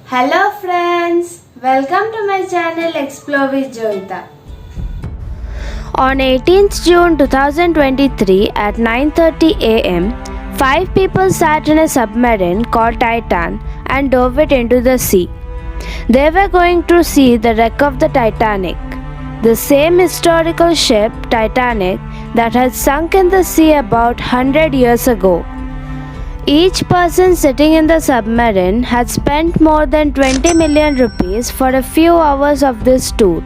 Hello friends, welcome to my channel Explore with Joita. On 18th June 2023 at 9:30 am, 5 people sat in a submarine called Titan and dove it into the sea. They were going to see the wreck of the Titanic, the same historical ship, Titanic, that had sunk in the sea about 100 years ago. Each person sitting in the submarine had spent more than 20 million rupees for a few hours of this tour.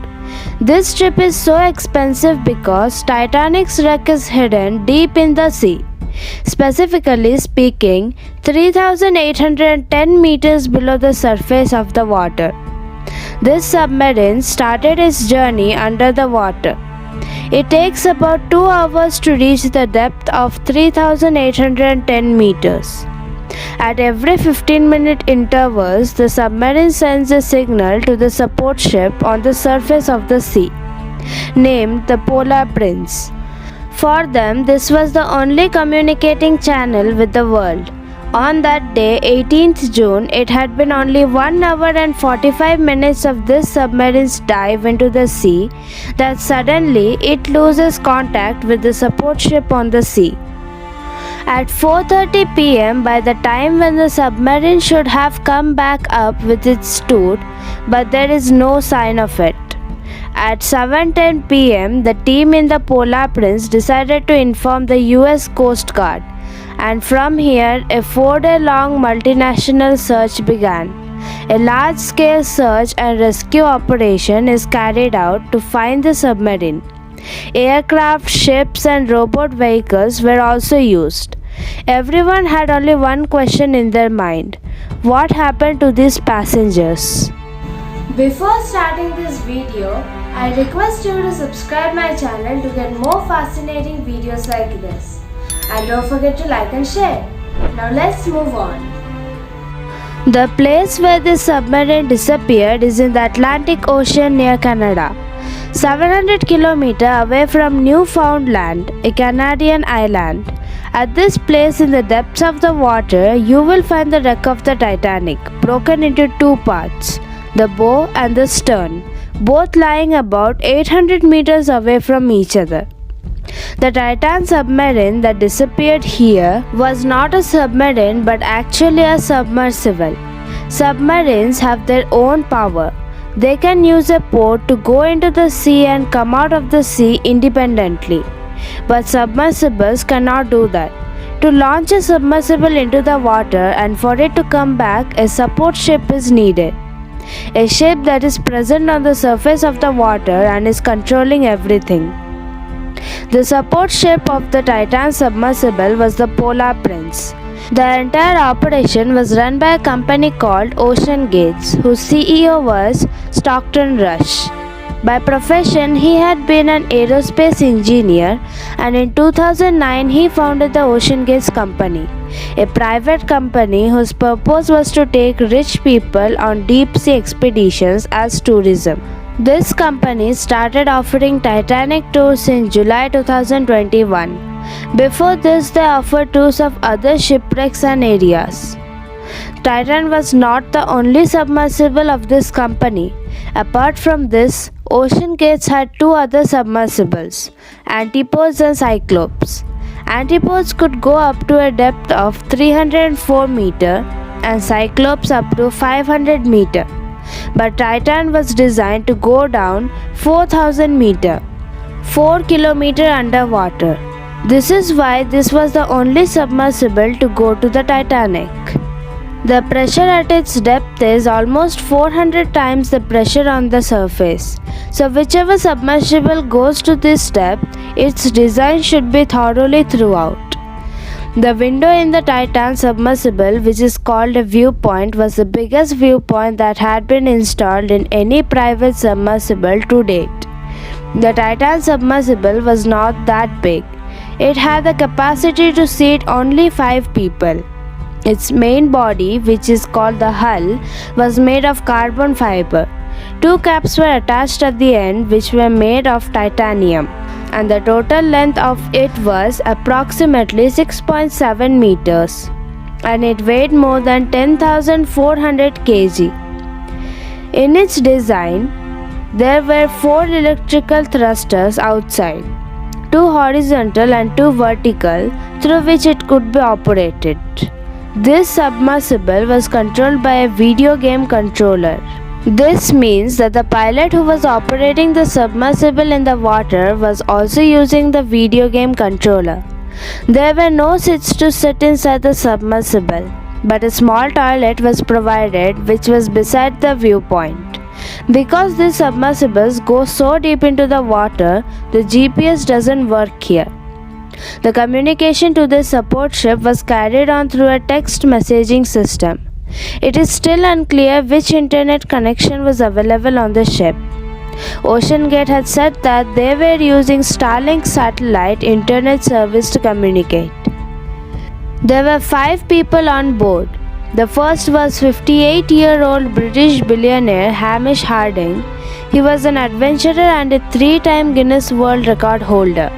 This trip is so expensive because Titanic's wreck is hidden deep in the sea. Specifically speaking, 3,810 meters below the surface of the water. This submarine started its journey under the water. It takes about 2 hours to reach the depth of 3,810 meters. At every 15-minute intervals, the submarine sends a signal to the support ship on the surface of the sea, named the Polar Prince. For them, this was the only communicating channel with the world. On that day, 18th June, it had been only 1 hour and 45 minutes of this submarine's dive into the sea that suddenly it loses contact with the support ship on the sea. At 4:30 pm, by the time when the submarine should have come back up with its tour, but there is no sign of it. At 7:10 pm, the team in the Polar Prince decided to inform the US Coast Guard, and from here a 4-day-long multinational search began. A large-scale search and rescue operation is carried out to find the submarine. Aircraft, ships and robot vehicles were also used. Everyone had only one question in their mind: what happened to these passengers? Before starting this video, I request you to subscribe my channel to get more fascinating videos like this. And don't forget to like and share. Now let's move on. The place where this submarine disappeared is in the Atlantic Ocean near Canada, 700 km away from Newfoundland, a Canadian island. At this place in the depths of the water, you will find the wreck of the Titanic, broken into 2 parts, the bow and the stern, both lying about 800 meters away from each other. The Titan submarine that disappeared here was not a submarine but actually a submersible. Submarines have their own power. They can use a port to go into the sea and come out of the sea independently. But submersibles cannot do that. To launch a submersible into the water and for it to come back, a support ship is needed. A ship that is present on the surface of the water and is controlling everything. The support ship of the Titan submersible was the Polar Prince. The entire operation was run by a company called Ocean Gates, whose CEO was Stockton Rush. By profession, he had been an aerospace engineer, and in 2009 he founded the Ocean Gates Company, a private company whose purpose was to take rich people on deep-sea expeditions as tourism. This company started offering Titanic tours in July 2021. Before this, they offered tours of other shipwrecks and areas. Titan was not the only submersible of this company. Apart from this, Ocean Gates had 2 other submersibles, Antipodes and Cyclops. Antipodes could go up to a depth of 304 meters and Cyclops up to 500 meters. But Titan was designed to go down 4,000 meters, 4 kilometers underwater. This is why this was the only submersible to go to the Titanic. The pressure at its depth is almost 400 times the pressure on the surface. So whichever submersible goes to this depth, its design should be thoroughly throughout. The window in the Titan submersible, which is called a viewpoint, was the biggest viewpoint that had been installed in any private submersible to date. The Titan submersible was not that big. It had the capacity to seat only 5 people. Its main body, which is called the hull, was made of carbon fiber. 2 caps were attached at the end, which were made of titanium, and the total length of it was approximately 6.7 meters, and it weighed more than 10,400 kg. In its design, there were 4 electrical thrusters outside, 2 horizontal and 2 vertical, through which it could be operated. This submersible was controlled by a video game controller. This means that the pilot who was operating the submersible in the water was also using the video game controller. There were no seats to sit inside the submersible, but a small toilet was provided which was beside the viewpoint. Because these submersibles go so deep into the water, the GPS doesn't work here. The communication to this support ship was carried on through a text messaging system. It is still unclear which internet connection was available on the ship. OceanGate had said that they were using Starlink satellite internet service to communicate. There were 5 people on board. The first was 58-year-old British billionaire Hamish Harding. He was an adventurer and a 3-time Guinness World Record holder.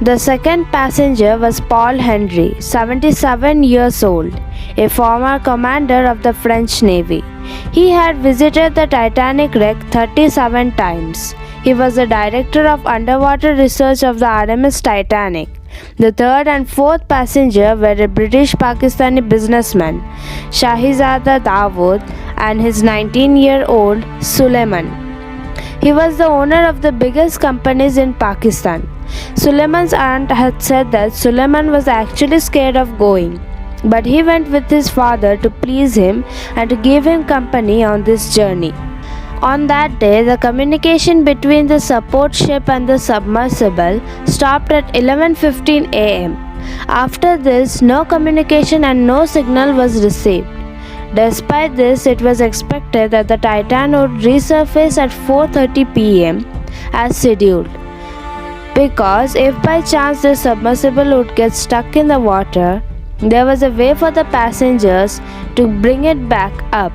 The second passenger was Paul Henry, 77 years old, a former commander of the French Navy. He had visited the Titanic wreck 37 times. He was the director of underwater research of the RMS Titanic. The third and fourth passenger were a British-Pakistani businessman, Shahizada Dawood, and his 19-year-old Suleiman. He was the owner of the biggest companies in Pakistan. Suleiman's aunt had said that Suleiman was actually scared of going, but he went with his father to please him and to give him company on this journey. On that day, the communication between the support ship and the submersible stopped at 11:15 am. After this, no communication and no signal was received. Despite this, it was expected that the Titan would resurface at 4:30 pm as scheduled. Because if by chance the submersible would get stuck in the water, there was a way for the passengers to bring it back up.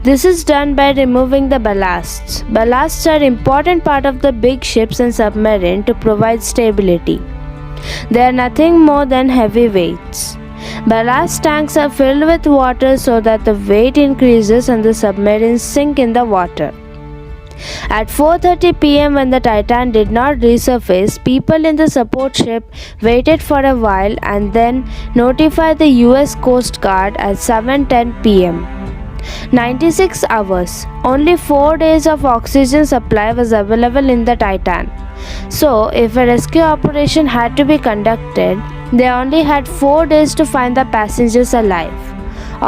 This is done by removing the ballasts. Ballasts are an important part of the big ships and submarine to provide stability. They are nothing more than heavy weights. Ballast tanks are filled with water so that the weight increases and the submarines sink in the water. At 4:30 pm, when the Titan did not resurface, people in the support ship waited for a while and then notified the US Coast Guard at 7:10 pm. 96 hours. Only 4 days of oxygen supply was available in the Titan. So, if a rescue operation had to be conducted, they only had 4 days to find the passengers alive.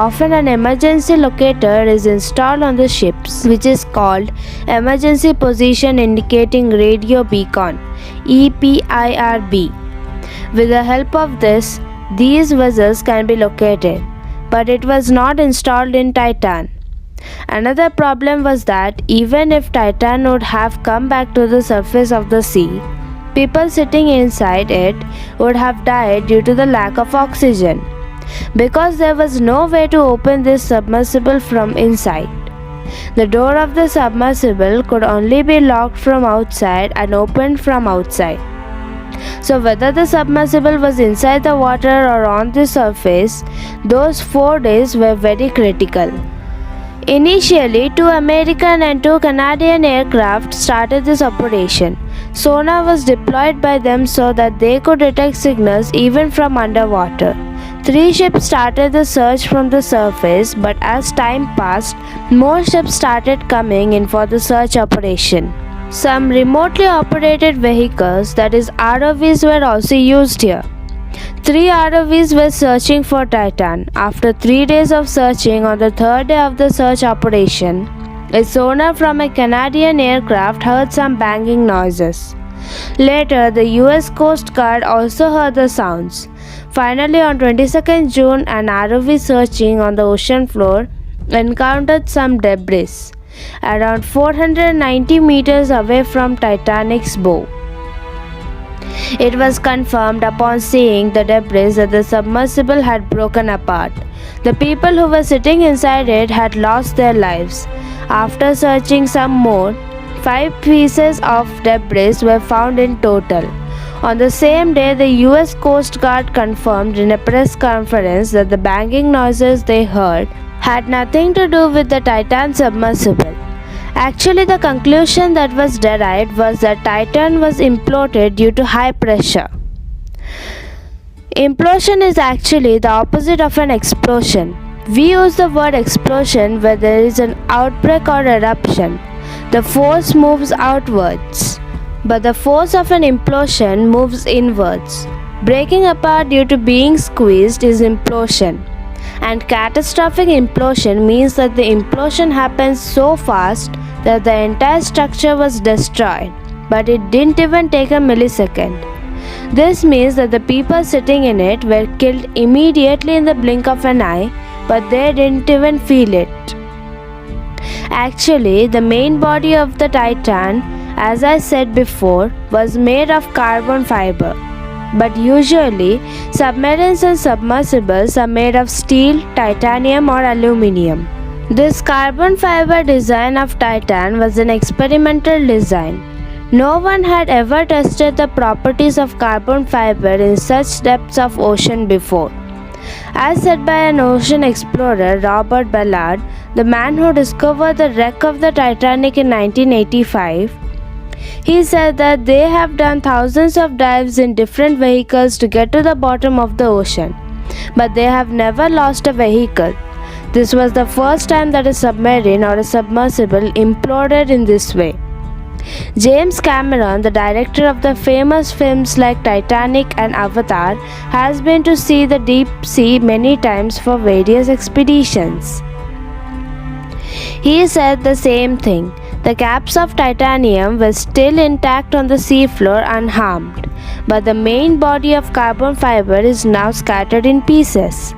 Often an emergency locator is installed on the ships, which is called Emergency Position Indicating Radio Beacon, EPIRB. With the help of this, these vessels can be located, but it was not installed in Titan. Another problem was that even if Titan would have come back to the surface of the sea, people sitting inside it would have died due to the lack of oxygen, because there was no way to open this submersible from inside. The door of the submersible could only be locked from outside and opened from outside. So whether the submersible was inside the water or on the surface, those 4 days were very critical. Initially, 2 American and 2 Canadian aircraft started this operation. Sonar was deployed by them so that they could detect signals even from underwater. 3 ships started the search from the surface, but as time passed, more ships started coming in for the search operation. Some remotely operated vehicles, that is ROVs, were also used here. 3 ROVs were searching for Titan. After 3 days of searching, on the 3rd day of the search operation, a sonar from a Canadian aircraft heard some banging noises. Later, the US Coast Guard also heard the sounds. Finally, on 22nd June, an ROV searching on the ocean floor encountered some debris around 490 meters away from Titanic's bow. It was confirmed upon seeing the debris that the submersible had broken apart. The people who were sitting inside it had lost their lives. After searching some more, 5 pieces of debris were found in total. On the same day, the US Coast Guard confirmed in a press conference that the banging noises they heard had nothing to do with the Titan submersible. Actually, the conclusion that was derived was that Titan was imploded due to high pressure. Implosion is actually the opposite of an explosion. We use the word explosion where there is an outbreak or eruption. The force moves outwards, but the force of an implosion moves inwards. Breaking apart due to being squeezed is implosion. And catastrophic implosion means that the implosion happens so fast that the entire structure was destroyed, but it didn't even take a millisecond. This means that the people sitting in it were killed immediately in the blink of an eye, but they didn't even feel it. Actually, the main body of the Titan, as I said before, was made of carbon fiber. But usually, submarines and submersibles are made of steel, titanium or aluminium. This carbon fiber design of Titan was an experimental design. No one had ever tested the properties of carbon fiber in such depths of ocean before. As said by an ocean explorer, Robert Ballard, the man who discovered the wreck of the Titanic in 1985, he said that they have done thousands of dives in different vehicles to get to the bottom of the ocean, but they have never lost a vehicle. This was the first time that a submarine or a submersible imploded in this way. James Cameron, the director of the famous films like Titanic and Avatar, has been to see the deep sea many times for various expeditions. He said the same thing. The caps of titanium were still intact on the seafloor unharmed, but the main body of carbon fiber is now scattered in pieces.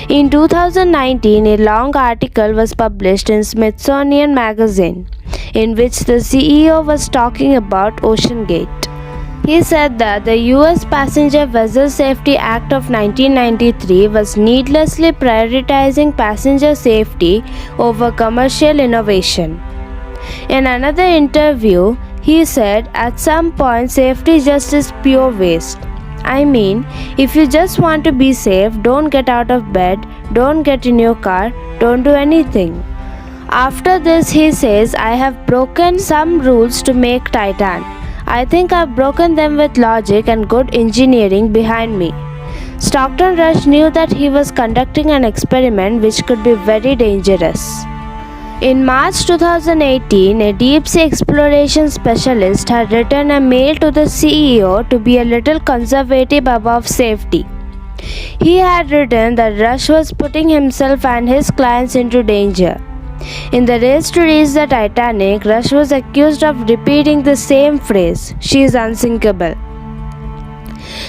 In 2019, a long article was published in Smithsonian Magazine, in which the CEO was talking about OceanGate. He said that the US Passenger Vessel Safety Act of 1993 was needlessly prioritizing passenger safety over commercial innovation. In another interview, he said, at some point safety just is pure waste. I mean, if you just want to be safe, don't get out of bed, don't get in your car, don't do anything. After this, he says, I have broken some rules to make Titan. I think I've broken them with logic and good engineering behind me. Stockton Rush knew that he was conducting an experiment which could be very dangerous. In March 2018, a deep-sea exploration specialist had written a mail to the CEO to be a little conservative about safety. He had written that Rush was putting himself and his clients into danger. In the race to reach the Titanic, Rush was accused of repeating the same phrase, "She is unsinkable."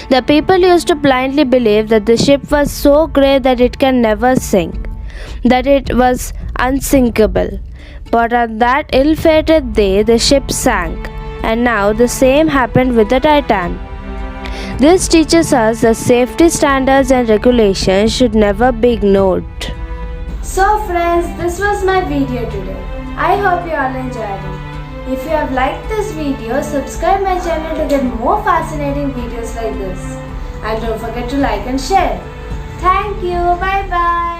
The people used to blindly believe that the ship was so great that it can never sink, that it was unsinkable. But on that ill-fated day, the ship sank, and now the same happened with the Titan. This teaches us that safety standards and regulations should never be ignored. So friends, this was my video today. I hope you all enjoyed it. If you have liked this video, subscribe my channel to get more fascinating videos like this. And don't forget to like and share. Thank you. Bye bye.